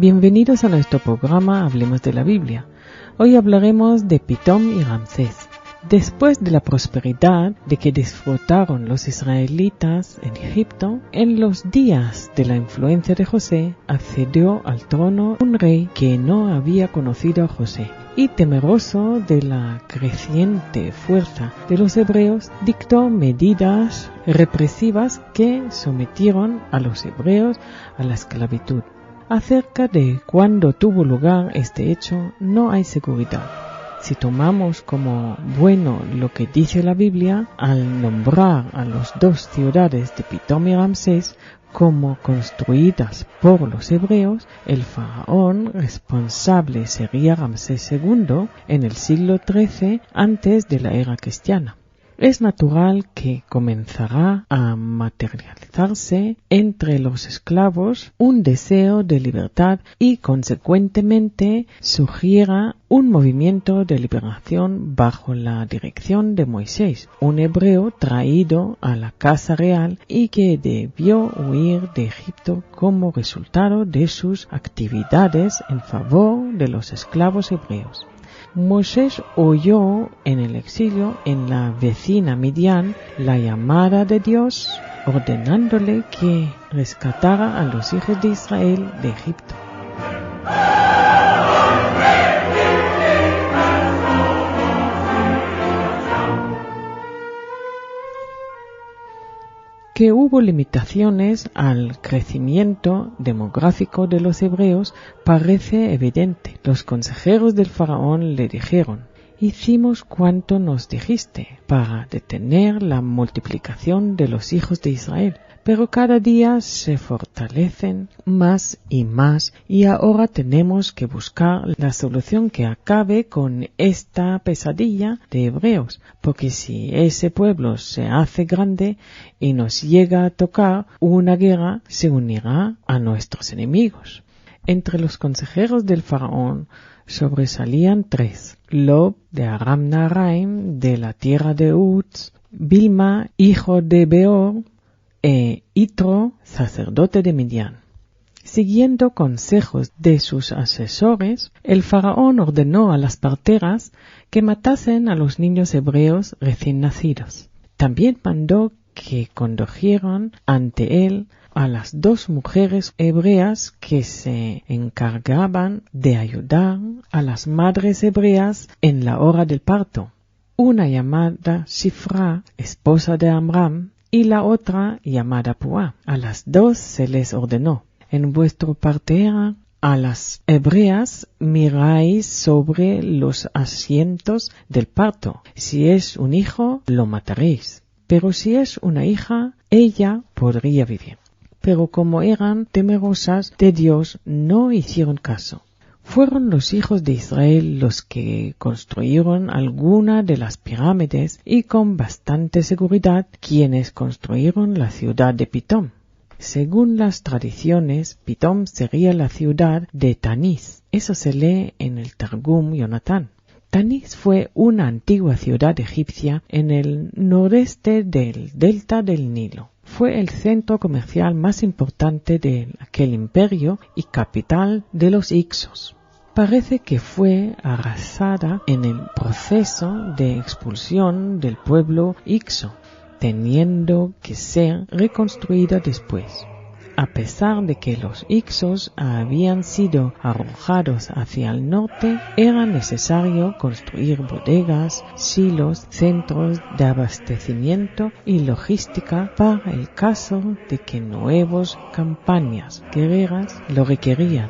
Bienvenidos a nuestro programa Hablemos de la Biblia. Hoy hablaremos de Pitom y Ramsés. Después de la prosperidad de que disfrutaron los israelitas en Egipto, en los días de la influencia de José, accedió al trono un rey que no había conocido a José, y temeroso de la creciente fuerza de los hebreos, dictó medidas represivas que sometieron a los hebreos a la esclavitud. Acerca de cuándo tuvo lugar este hecho no hay seguridad. Si tomamos como bueno lo que dice la Biblia, al nombrar a las dos ciudades de Pitom y Ramsés como construidas por los hebreos, el faraón responsable sería Ramsés II en el siglo XIII antes de la era cristiana. Es natural que comenzará a materializarse entre los esclavos un deseo de libertad y consecuentemente surgiera un movimiento de liberación bajo la dirección de Moisés, un hebreo traído a la casa real y que debió huir de Egipto como resultado de sus actividades en favor de los esclavos hebreos. Moisés oyó en el exilio en la vecina Midian la llamada de Dios, ordenándole que rescatara a los hijos de Israel de Egipto. Que hubo limitaciones al crecimiento demográfico de los hebreos parece evidente. Los consejeros del faraón le dijeron: hicimos cuanto nos dijiste para detener la multiplicación de los hijos de Israel, pero cada día se fortalecen más y ahora tenemos que buscar la solución que acabe con esta pesadilla de hebreos, porque si ese pueblo se hace grande y nos llega a tocar una guerra, se unirá a nuestros enemigos. Entre los consejeros del faraón sobresalían tres: Lob de Aram Naharaim, de la tierra de Uz, Bilma, hijo de Beor, e Itro, sacerdote de Midian. Siguiendo consejos de sus asesores, el faraón ordenó a las parteras que matasen a los niños hebreos recién nacidos. También mandó que condujeran ante él a las dos mujeres hebreas que se encargaban de ayudar a las madres hebreas en la hora del parto, una llamada Shifra, esposa de Amram, y la otra llamada Puá. A las dos se les ordenó: en vuestro partera a las hebreas miráis sobre los asientos del parto. Si es un hijo, lo mataréis, pero si es una hija, ella podría vivir. Pero como eran temerosas de Dios, no hicieron caso. Fueron los hijos de Israel los que construyeron alguna de las pirámides y con bastante seguridad quienes construyeron la ciudad de Pitom. Según las tradiciones, Pitom sería la ciudad de Tanis. Eso se lee en el Targum Yonatán. Tanis fue una antigua ciudad egipcia en el noreste del delta del Nilo. Fue el centro comercial más importante de aquel imperio y capital de los Hicsos. Parece que fue arrasada en el proceso de expulsión del pueblo Hicso, teniendo que ser reconstruida después. A pesar de que los Hicsos habían sido arrojados hacia el norte, era necesario construir bodegas, silos, centros de abastecimiento y logística para el caso de que nuevas campañas guerreras lo requerían.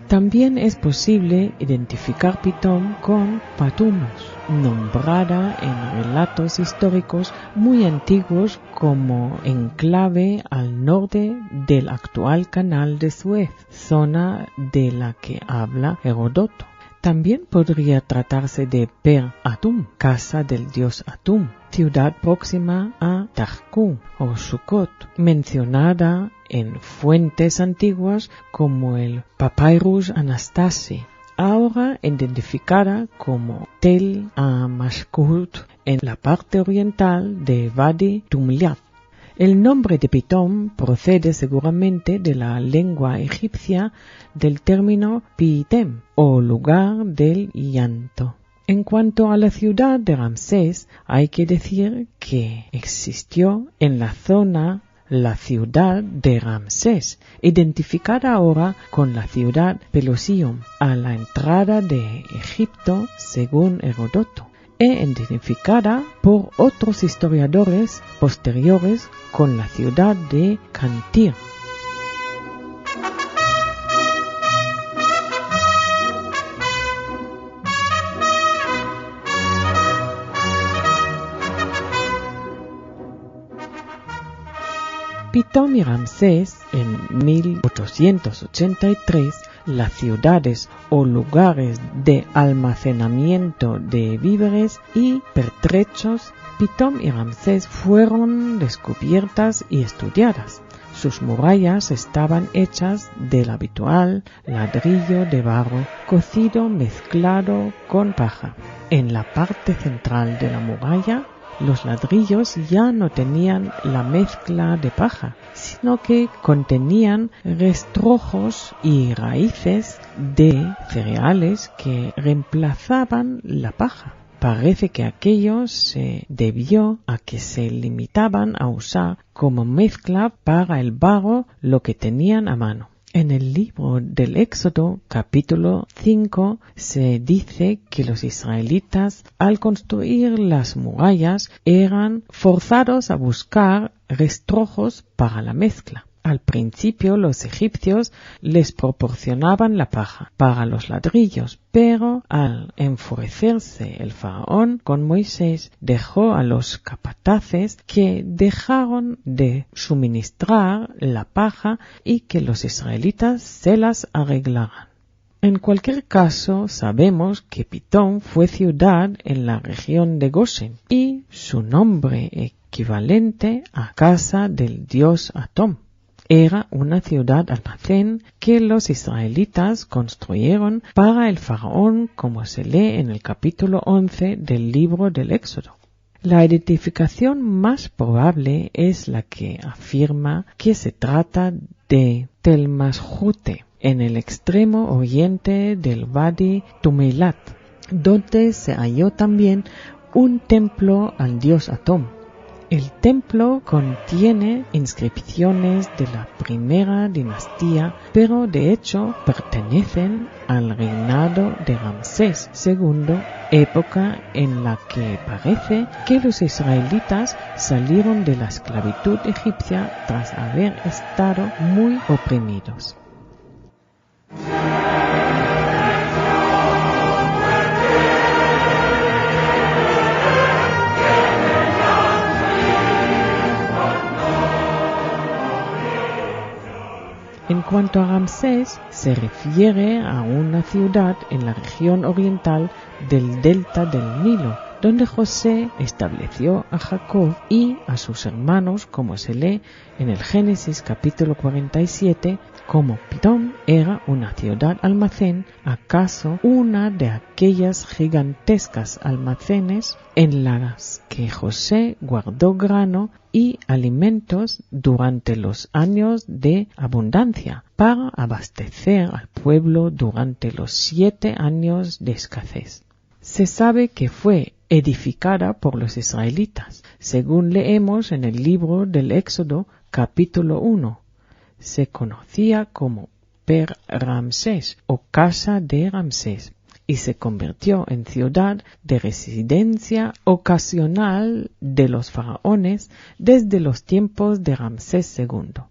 También es posible identificar Pitom con Patmos, nombrada en relatos históricos muy antiguos como enclave al norte del actual canal de Suez, zona de la que habla Heródoto. También podría tratarse de Per Atum, casa del dios Atum, ciudad próxima a Tarku o Sukkot, mencionada en fuentes antiguas como el Papyrus Anastasi, ahora identificada como Tel HaMashkut en la parte oriental de Wadi Tumliat. El nombre de Pitom procede seguramente de la lengua egipcia del término Pitem, o lugar del llanto. En cuanto a la ciudad de Ramsés, hay que decir que existió en la zona la ciudad de Ramsés, identificada ahora con la ciudad Pelusium, a la entrada de Egipto según Heródoto, e identificada por otros historiadores posteriores con la ciudad de Cantir. Pitom y Ramsés, en 1883, las ciudades o lugares de almacenamiento de víveres y pertrechos, Pitom y Ramsés fueron descubiertas y estudiadas. Sus murallas estaban hechas del habitual ladrillo de barro cocido mezclado con paja. En la parte central de la muralla, los ladrillos ya no tenían la mezcla de paja, sino que contenían rastrojos y raíces de cereales que reemplazaban la paja. Parece que aquello se debió a que se limitaban a usar como mezcla para el barro lo que tenían a mano. En el libro del Éxodo, capítulo 5, se dice que los israelitas, al construir las murallas, eran forzados a buscar rastrojos para la mezcla. Al principio los egipcios les proporcionaban la paja para los ladrillos, pero al enfurecerse el faraón con Moisés, dejó a los capataces que dejaron de suministrar la paja y que los israelitas se las arreglaran. En cualquier caso, sabemos que Pitom fue ciudad en la región de Goshen y su nombre equivalente a casa del dios Atom. Era una ciudad almacén que los israelitas construyeron para el faraón, como se lee en el capítulo 11 del libro del Éxodo. La identificación más probable es la que afirma que se trata de Tel Mashkut, en el extremo oriente del Wadi Tumeilat, donde se halló también un templo al dios Atom. El templo contiene inscripciones de la primera dinastía, pero de hecho pertenecen al reinado de Ramsés II, época en la que parece que los israelitas salieron de la esclavitud egipcia tras haber estado muy oprimidos. En cuanto a Ramsés, se refiere a una ciudad en la región oriental del delta del Nilo, donde José estableció a Jacob y a sus hermanos, como se lee en el Génesis capítulo 47, como Pitom era una ciudad almacén, acaso una de aquellas gigantescas almacenes en las que José guardó grano y alimentos durante los años de abundancia, para abastecer al pueblo durante los 7 años de escasez. Se sabe que fue edificada por los israelitas, según leemos en el libro del Éxodo capítulo 1. Se conocía como Per Ramsés o casa de Ramsés y se convirtió en ciudad de residencia ocasional de los faraones desde los tiempos de Ramsés II.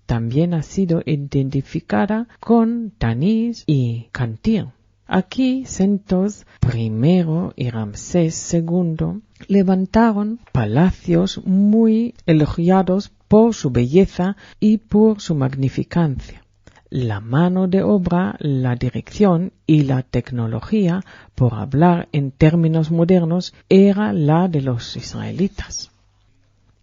También ha sido identificada con Tanis y Cantir. Aquí Sentos I y Ramsés II levantaron palacios muy elogiados por su belleza y por su magnificencia. la mano de obra, la dirección y la tecnología, por hablar en términos modernos, era la de los israelitas.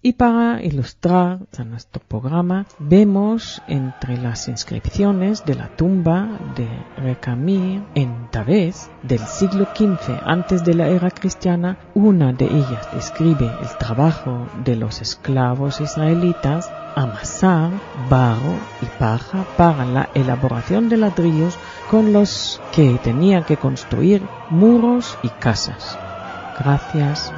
Y para ilustrar a nuestro programa, vemos entre las inscripciones de la tumba de Recamir en Tavés del siglo XV antes de la era cristiana, una de ellas describe el trabajo de los esclavos israelitas, amasar barro y paja para la elaboración de ladrillos con los que tenían que construir muros y casas. Gracias.